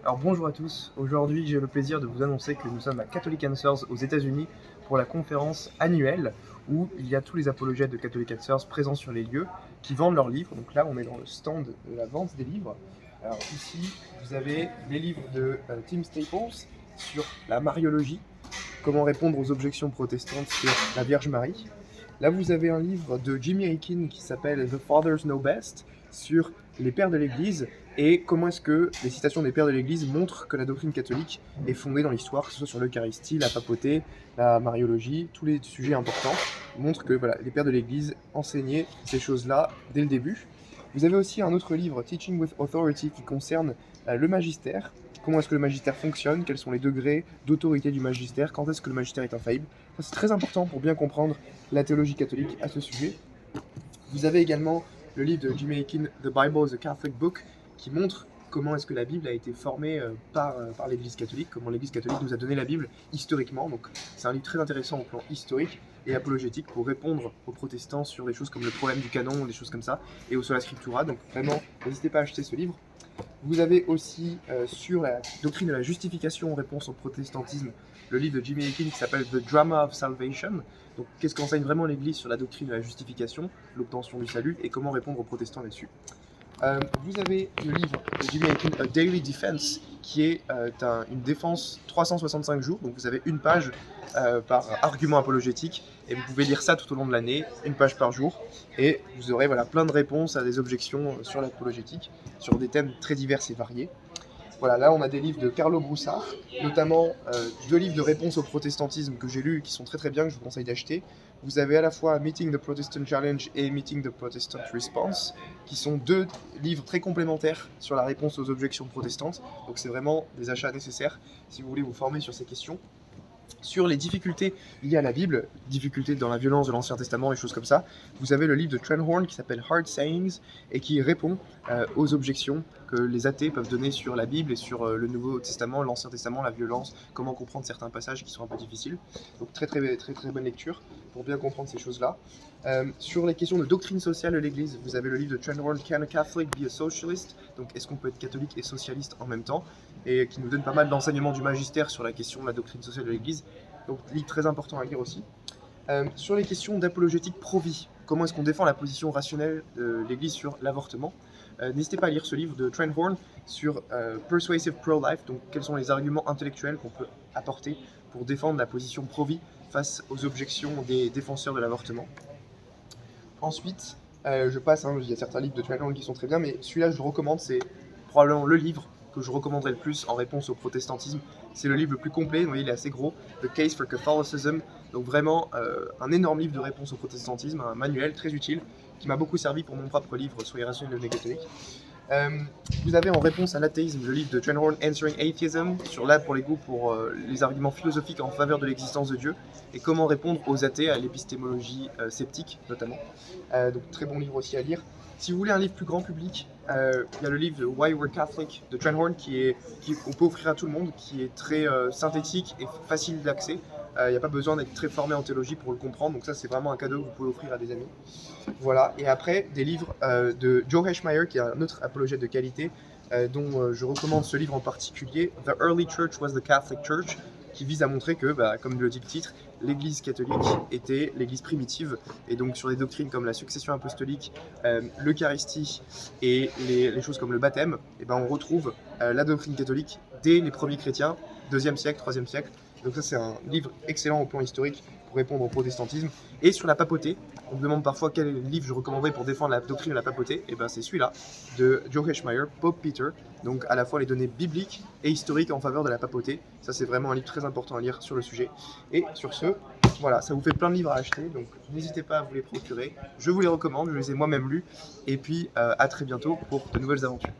Alors bonjour à tous, aujourd'hui j'ai le plaisir de vous annoncer que nous sommes à Catholic Answers aux États-Unis pour la conférence annuelle où il y a tous les apologètes de Catholic Answers présents sur les lieux qui vendent leurs livres. Donc là on est dans le stand de la vente des livres. Alors ici vous avez les livres de Tim Staples sur la Mariologie, comment répondre aux objections protestantes sur la Vierge Marie. Là vous avez un livre de Jimmy Akin qui s'appelle The Fathers Know Best sur les pères de l'Église et comment est-ce que les citations des pères de l'Église montrent que la doctrine catholique est fondée dans l'histoire, que ce soit sur l'Eucharistie, la papauté, la Mariologie, tous les sujets importants montrent que voilà, les pères de l'Église enseignaient ces choses-là dès le début. Vous avez aussi un autre livre, Teaching with Authority, qui concerne le magistère. Comment est-ce que le magistère fonctionne, quels sont les degrés d'autorité du magistère, quand est-ce que le magistère est infaillible. Ça, c'est très important pour bien comprendre la théologie catholique à ce sujet. Vous avez également le livre de Jimmy Akin, The Bible is a Catholic Book, qui montre comment est-ce que la Bible a été formée par l'Église catholique, comment l'Église catholique nous a donné la Bible historiquement. Donc c'est un livre très intéressant au plan historique et apologétique pour répondre aux protestants sur des choses comme le problème du canon, des choses comme ça, et au Sola Scriptura. Donc vraiment, n'hésitez pas à acheter ce livre. Vous avez aussi sur la doctrine de la justification en réponse au protestantisme, le livre de Jimmy Akin qui s'appelle The Drama of Salvation. Donc qu'est-ce qu'enseigne vraiment l'Église sur la doctrine de la justification, l'obtention du salut, et comment répondre aux protestants là-dessus. Vous avez le livre de Jimmy Akin, A Daily Defense, qui est une défense 365 jours. Donc vous avez une page par argument apologétique et vous pouvez lire ça tout au long de l'année, une page par jour. Et vous aurez plein de réponses à des objections sur l'apologétique, sur des thèmes très divers et variés. Voilà, là on a des livres de Carlo Broussard, notamment 2 livres de réponse au protestantisme que j'ai lus et qui sont très très bien, que je vous conseille d'acheter. Vous avez à la fois Meeting the Protestant Challenge et Meeting the Protestant Response, qui sont 2 livres très complémentaires sur la réponse aux objections protestantes. Donc c'est vraiment des achats nécessaires si vous voulez vous former sur ces questions. Sur les difficultés liées à la Bible, difficultés dans la violence de l'Ancien Testament et choses comme ça, vous avez le livre de Trenholm qui s'appelle Hard Sayings et qui répond aux objections que les athées peuvent donner sur la Bible et sur le Nouveau Testament, l'Ancien Testament, la violence, comment comprendre certains passages qui sont un peu difficiles. Donc très bonne lecture pour bien comprendre ces choses-là. Sur les questions de doctrine sociale de l'Église, vous avez le livre de Trenholm, Can a Catholic be a Socialist? Donc est-ce qu'on peut être catholique et socialiste en même temps? Et qui nous donne pas mal d'enseignements du magistère sur la question de la doctrine sociale de l'Église. Donc livre très important à lire aussi. Sur les questions d'apologétique pro-vie, comment est-ce qu'on défend la position rationnelle de l'Église sur l'avortement, n'hésitez pas à lire ce livre de Trenholm sur Persuasive Pro-Life, donc quels sont les arguments intellectuels qu'on peut apporter pour défendre la position pro-vie face aux objections des défenseurs de l'avortement. Ensuite, je passe, il y a certains livres de Trenholm qui sont très bien, mais celui-là je le recommande, c'est probablement le livre que je recommanderais le plus en réponse au protestantisme. C'est le livre le plus complet, vous voyez, il est assez gros, The Case for Catholicism, donc vraiment un énorme livre de réponse au protestantisme, un manuel très utile, qui m'a beaucoup servi pour mon propre livre sur les rationnels devenus catholiques. Vous avez en réponse à l'athéisme le livre de Trenholm, Answering Atheism, sur là pour les arguments philosophiques en faveur de l'existence de Dieu, et comment répondre aux athées, à l'épistémologie sceptique notamment. Donc très bon livre aussi à lire. Si vous voulez un livre plus grand public, il y a le livre de Why We're Catholic de Trenholm qu'on peut offrir à tout le monde, qui est très synthétique et facile d'accès. Il n'y a pas besoin d'être très formé en théologie pour le comprendre, donc ça c'est vraiment un cadeau que vous pouvez offrir à des amis. Voilà, et après des livres de Joe Heschmeyer, qui est un autre apologète de qualité, dont je recommande ce livre en particulier, The Early Church Was the Catholic Church, qui vise à montrer que, comme le dit le titre, l'Église catholique était l'Église primitive, et donc sur des doctrines comme la succession apostolique, l'Eucharistie et les choses comme le baptême, on retrouve la doctrine catholique dès les premiers chrétiens, 2e siècle, 3e siècle. Donc ça c'est un livre excellent au plan historique pour répondre au protestantisme. Et sur la papauté, on me demande parfois quel livre je recommanderais pour défendre la doctrine de la papauté, et c'est celui-là, de Joe Heschmeyer, Pope Peter, donc à la fois les données bibliques et historiques en faveur de la papauté. Ça c'est vraiment un livre très important à lire sur le sujet. Et sur ce, voilà, ça vous fait plein de livres à acheter, donc n'hésitez pas à vous les procurer. Je vous les recommande, je les ai moi-même lus, et puis à très bientôt pour de nouvelles aventures.